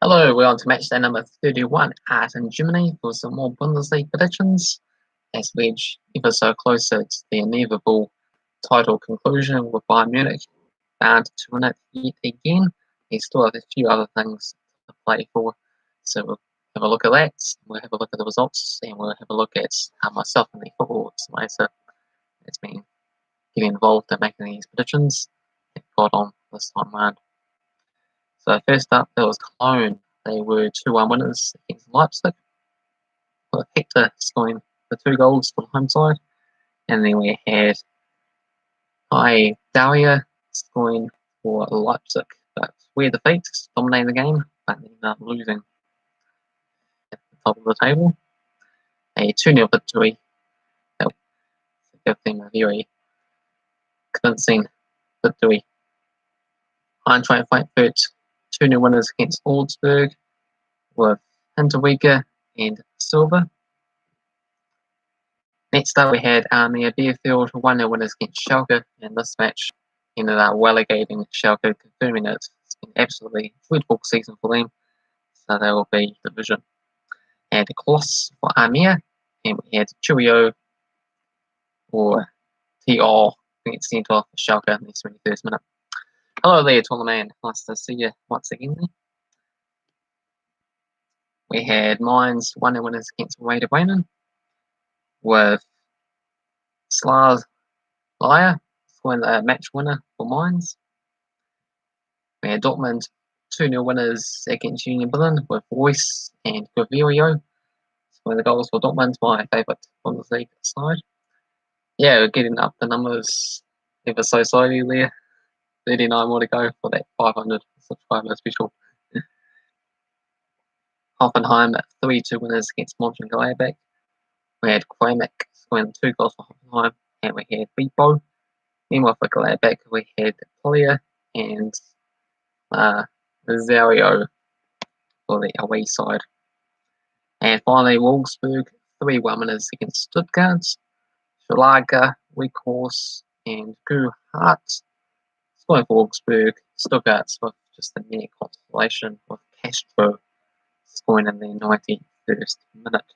Hello, we're on to match day number 31 out in Germany for some more Bundesliga predictions as we edge ever so closer to the inevitable title conclusion with Bayern Munich bound to win it yet again. We still have a few other things to play for, so we'll have a look at that, we'll have a look at the results, and we'll have a look at myself and the football simulator that's been getting involved in making these predictions and got on this time round. So first up, there was Cologne. They were 2-1 winners against Leipzig, with Hector scoring the 2 goals for the home side. And then we had Daria scoring for Leipzig. But we're defeats, dominating the game, but ended up losing at the top of the table. A 2-0 victory that gave them a very convincing victory. Eintracht Frankfurt 2-0 winners against Augsburg with Hinterweger and Silva. Next up, we had Arminia Bielefeld 1-0 winners against Schalke, and this match ended up relegating Schalke, confirming it. It's been an absolutely dreadful season for them, so they will be division. And Kloss for Arminia, and we had Chuyo or TR being sent off for Schalke in the 21st minute. Hello there, taller man. Nice to see you once again there. We had Mainz 1-0 winners against Werder Bremen, with Slars Laya scoring the match winner for Mainz. We had Dortmund 2-0 winners against Union Berlin, with Royce and Gavirio scoring the goals for Dortmund, my favourite Bundesliga side. Yeah, we're getting up the numbers ever so slowly there. 39 more to go for that 500 subscriber special. Hoffenheim 3-2 winners against Gladbach. We had Kramek scoring 2 goals for Hoffenheim, and we had Bipo. Meanwhile, for Gladbach, we had Polya and Rosario for the away side. And finally, Wolfsburg 3-1 winners against Stuttgart. Schlager, Weghorst, and Guhart scoring for Wolfsburg. Stuttgart's with just a mere consolation, with Castro scoring in the 91st minute.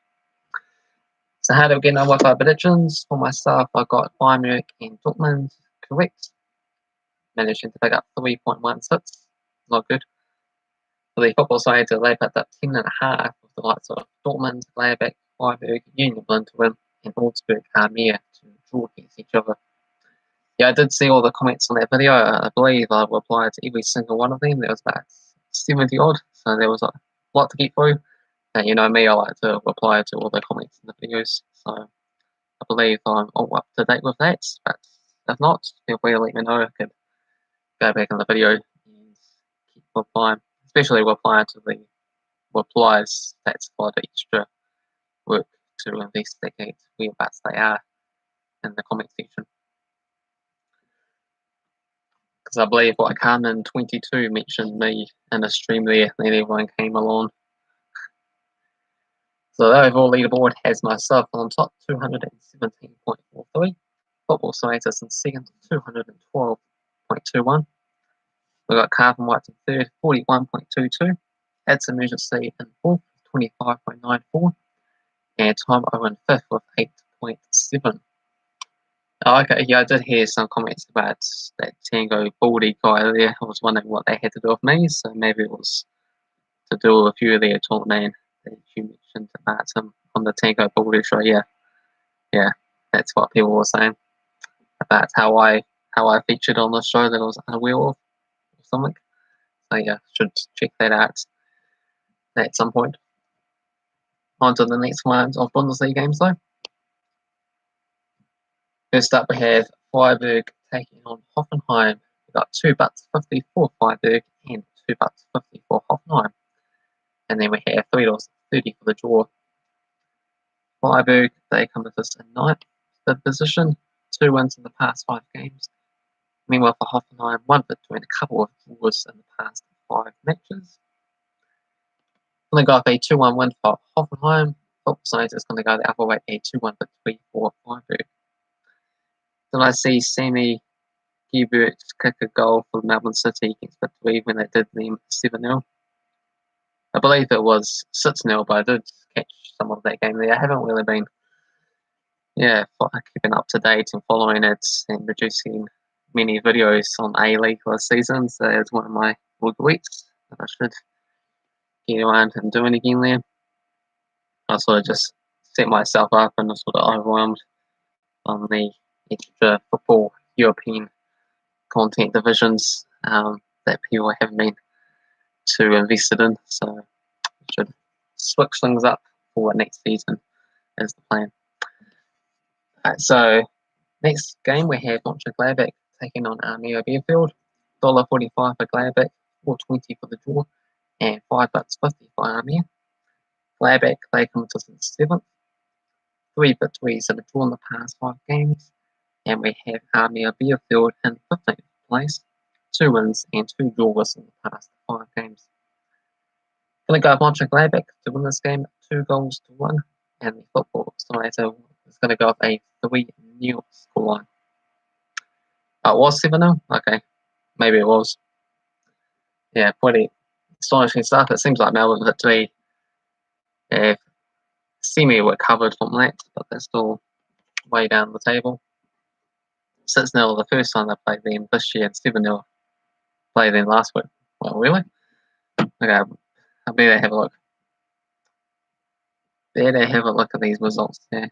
So how do we get on with our predictions? For myself, I got Bayern Munich and Dortmund correct. Managing to pick up 3.16. Not good. For the football side, they picked up 10.5 with the likes of Dortmund, Gladbach, Freiburg, Union Berlin to win, and Augsburg, Arminia to draw against each other. Yeah, I did see all the comments on that video. I believe I replied to every single one of them. There was about 70 odd, so there was a lot to get through. And you know me, I like to reply to all the comments in the videos, so I believe I'm all up to date with that. But if not, feel free to let me know. I could go back in the video and keep replying, especially replying to the replies that's a lot of extra work to investigate whereabouts they are in the comment section. Because I believe like Carmen22 mentioned me in a stream there, and everyone came along. So the overall leaderboard has myself on top, 217.43. Football Simulator in second, 212.21. We've got Cavan Wright in third, 41.22. Adson Emergency in fourth, 25.94. And Tom Owen fifth with 8.7. Oh, okay, yeah, I did hear some comments about that Tango Baldy guy there. I was wondering what they had to do with me, so maybe it was to do with a few of their tournament that you mentioned about him on the Tango Baldy show. Yeah, that's what people were saying about how I featured on the show that I was unaware of or something. So yeah, should check that out at some point. On to the next round of Bundesliga games though. First up, we have Freiburg taking on Hoffenheim. We've got $2.50 for Freiburg and $2.50 for Hoffenheim. And then we have $3.30 for the draw. Freiburg, they come with us in ninth position, 2 wins in the past 5 games. Meanwhile, for Hoffenheim, 1 victory and a couple of draws in the past 5 matches. I'm going to go with a 2-1 win for Hoffenheim. Football Science is going to go the other way, a 2-1 victory for Freiburg. Then I see Sammy Gebert kick a goal for Melbourne City against Victory when they did them 7-0. I believe it was 6-0, but I did catch some of that game there. I haven't really been, keeping up to date and following it and producing many videos on A-League this season. So it's one of my weeks that I should get around and doing again there. I sort of just set myself up and was sort of overwhelmed on the extra football European content divisions that people haven't been too invested in. So I should switch things up for next season is the plan. Alright, so next game we have Gladbach taking on Arminia Bielefeld. $1.45 for Gladbach, $4.20 for the draw, and $5.50 for Arminia. Gladbach they come to 7th, 3 victories in the draw in the past 5 games, and we have Arminia Bielefeld in 15th place, 2 wins and 2 draws in the past 5 games. Going to go Gladbach to win this game 2-1, and the Football Simulator is going to go up a 3-0 scoreline. It was 7-0? Okay, maybe it was. Yeah, pretty astonishing stuff. It seems like Melbourne victory have semi-recovered from that, but they're still way down the table. 6-0 the first time they played them this year, and 7-0 played them last week. Well, really? Okay, I better have a look. Better have a look at these results there.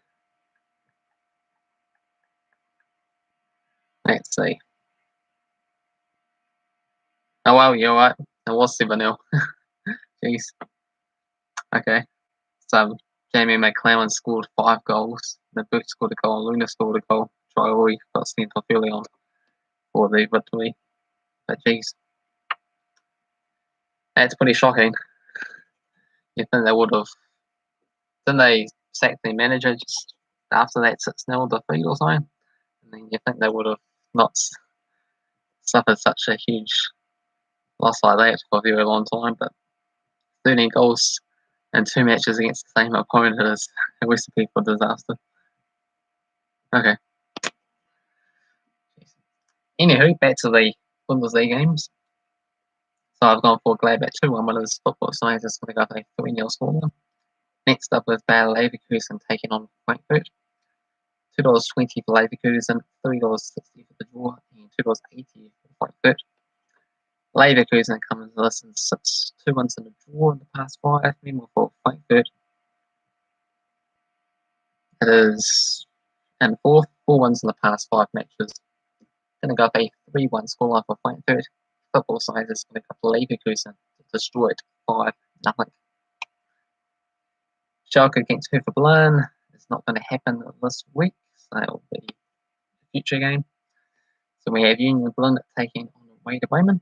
Let's see. Oh, well, you're right. It was 7-0. Jeez. Okay. So, Jamie McClellan scored 5 goals. The Boot scored a goal. Luna scored a goal. Troy got sent off early on for the victory. But, jeez. That's pretty shocking. You think they would have... Didn't they sack their manager just after that 6-0 defeat or something? And then you think they would have not suffered such a huge loss like that for a very long time, but 13 goals in 2 matches against the same opponent is a recipe for disaster. Okay. Anywho, back to the Bundesliga games. So I've gone for Gladbach 2-1 winners. Football Science is going to go for a 3-0 scoreline. Next up is Bayer Leverkusen taking on Frankfurt. $2.20 for Leverkusen, $3.60 for the draw, and $2.80 for Frankfurt. Leverkusen comes to less than 2 wins in a draw in the past 5. Meanwhile for Frankfurt, it is in 4th, 4 wins in the past 5 matches. Going to go up a 3-1 scoreline for Frankfurt. Football side is going to go for Leverkusen to destroy it 5-0. Schalke against Hertha Berlin is not going to happen this week, so it will be a future game. So we have Union Berlin taking on away to Bremen.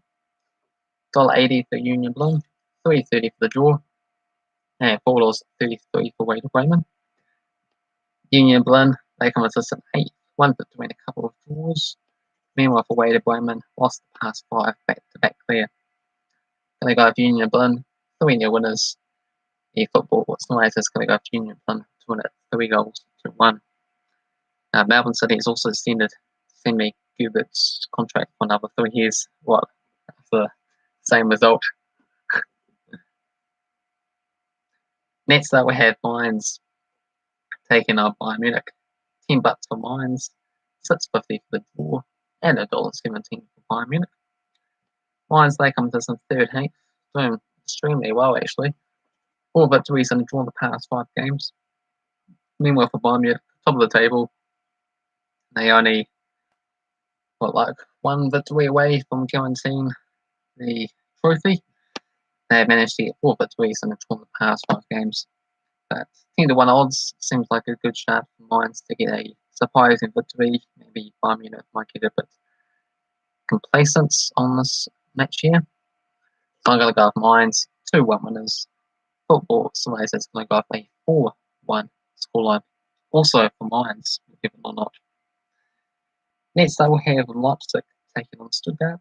$1.80 for Union Berlin, $3.30 for the draw, and $4.33 for away to Bremen. Union Berlin, they come with us at 8th, 1 between a couple of draws. Meanwhile, for away to Bremen, lost the past 5 back-to-back clear. Going to go with Union Berlin, 3-0 winners. The Football Simulator is going to go with Union Berlin to win it 3-1. Melbourne City has also extended Sammy Gubert's contract for another 3 years. What? The same result. Next up, we have Mainz taking on Bayern Munich. $10 for Mainz, $6.50 for the draw, and $1.17 for Bayern Munich. Mainz, they come to some 13th, doing extremely well actually. 4 victories and a draw in the past 5 games. Meanwhile, for Bayern Munich, top of the table, they only 1 victory away from guaranteeing the trophy. They have managed to get 4 victories and a draw in the past 5 games. But 10-1 odds seems like a good start for Mainz to get a surprising victory. Maybe Bayern Munich might get a bit complacent on this match here. So I'm going to go with Mainz, 2-1 winners. Football Simulator is going to go up a 4-1 scoreline. Also for Mainz, believe it or not. Next up, we have Leipzig taking on Stuttgart.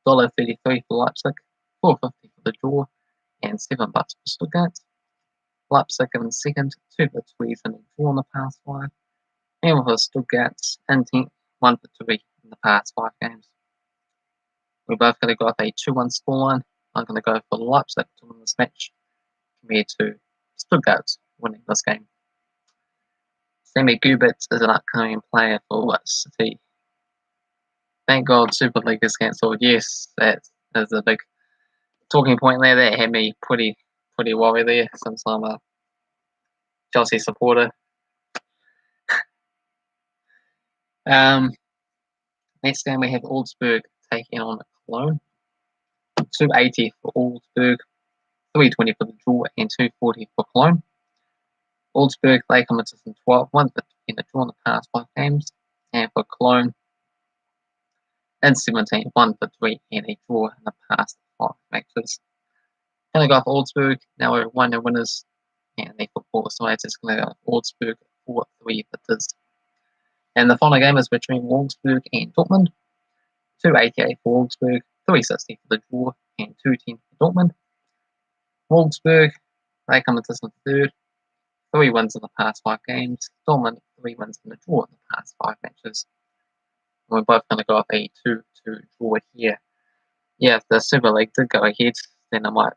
$1.33 for Leipzig, $4.50 for the draw, and $7 for Stuttgart. Leipzig in 2nd, 2 victories and a draw in the past 5. And with Stuttgart in 10th, 1 victory in the past 5 games. We're both going to go up a 2-1 scoreline. I'm going to go for Leipzig to win this match compared to Stuttgart winning this game. Sammy Gubert is an upcoming player for City. Thank God Super League is cancelled. Yes, that is a big talking point there. That had me pretty worried there since I'm a Chelsea supporter. Next game we have Augsburg taking on Cologne. 280 for Augsburg, 320 for the draw, and 240 for Cologne. Augsburg, they come into some 12, 1 in a draw in the past 5 games, and for Cologne, in 17, 1 for 3 and a draw in the past 5 matches. Going to go for Augsburg, now we're 1-0 winners, and the football side is going to go for Augsburg 4-3 victors. And the final game is between Wolfsburg and Dortmund. 288 for Augsburg, 360 for the draw, and 210 for Dortmund. Wolfsburg, they come into some third, 3 wins in the past 5 games. Dortmund, 3 wins in the draw in the past 5 matches. We're both going to go up a 2-2 draw here. Yeah, if the Super League did go ahead, then I might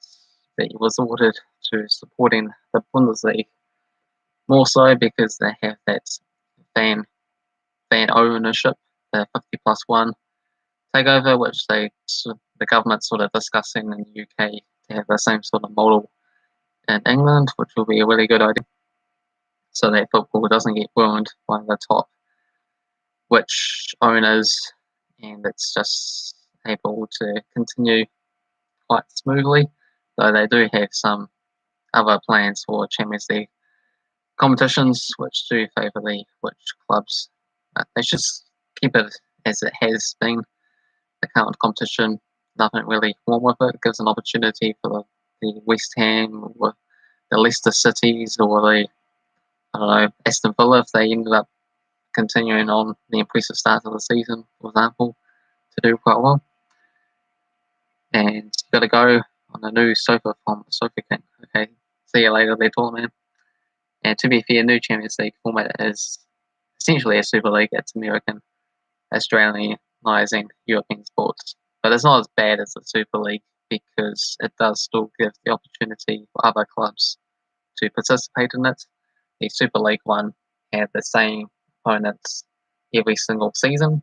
be resorted to supporting the Bundesliga more so because they have that fan ownership, the 50+1 takeover, which the government's sort of discussing in the UK to have the same sort of model in England, which will be a really good idea. So that football doesn't get ruined by the top rich owners, and it's just able to continue quite smoothly. Though they do have some other plans for Champions League competitions, which do favour the rich clubs. They should keep it as it has been. The current competition, nothing really wrong with it. It gives an opportunity for the West Ham or the Leicester Cities or the, I don't know, Aston Villa, if they ended up continuing on the impressive start of the season, for example, to do quite well. And you've got to go on a new sofa from Sofa King. Okay, see you later there, tall man. And to be fair, new Champions League format is essentially a Super League. It's American, Australianising European sports. But it's not as bad as the Super League because it does still give the opportunity for other clubs to participate in it. The Super League one had the same opponents every single season.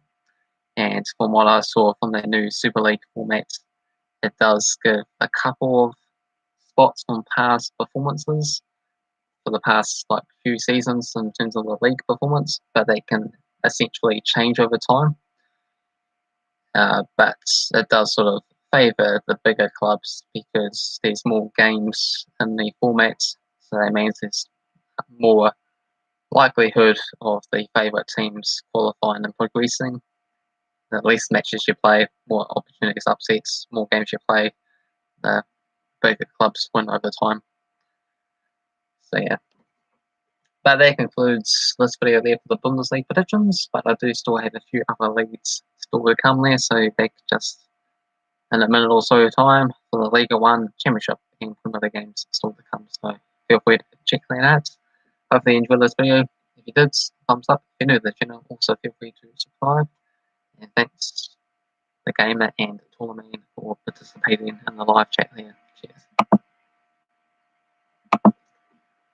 And from what I saw from the new Super League format, it does give a couple of spots from past performances for the past few seasons in terms of the league performance, but they can essentially change over time. But it does sort of favour the bigger clubs because there's more games in the format, so that means there's more likelihood of the favourite teams qualifying and progressing. The less matches you play, more opportunities, upsets, more games you play, the bigger clubs win over time. So yeah. But that concludes this video there for the Bundesliga predictions, but I do still have a few other leagues still to come there, so back just in a minute or so time for the Liga 1 Championship and some other games still to come, so feel free to check that out. Hopefully you enjoyed this video. If you did, thumbs up. If you're new to the channel, also feel free to subscribe. And thanks the gamer and Tourmaline for participating in the live chat there. Cheers.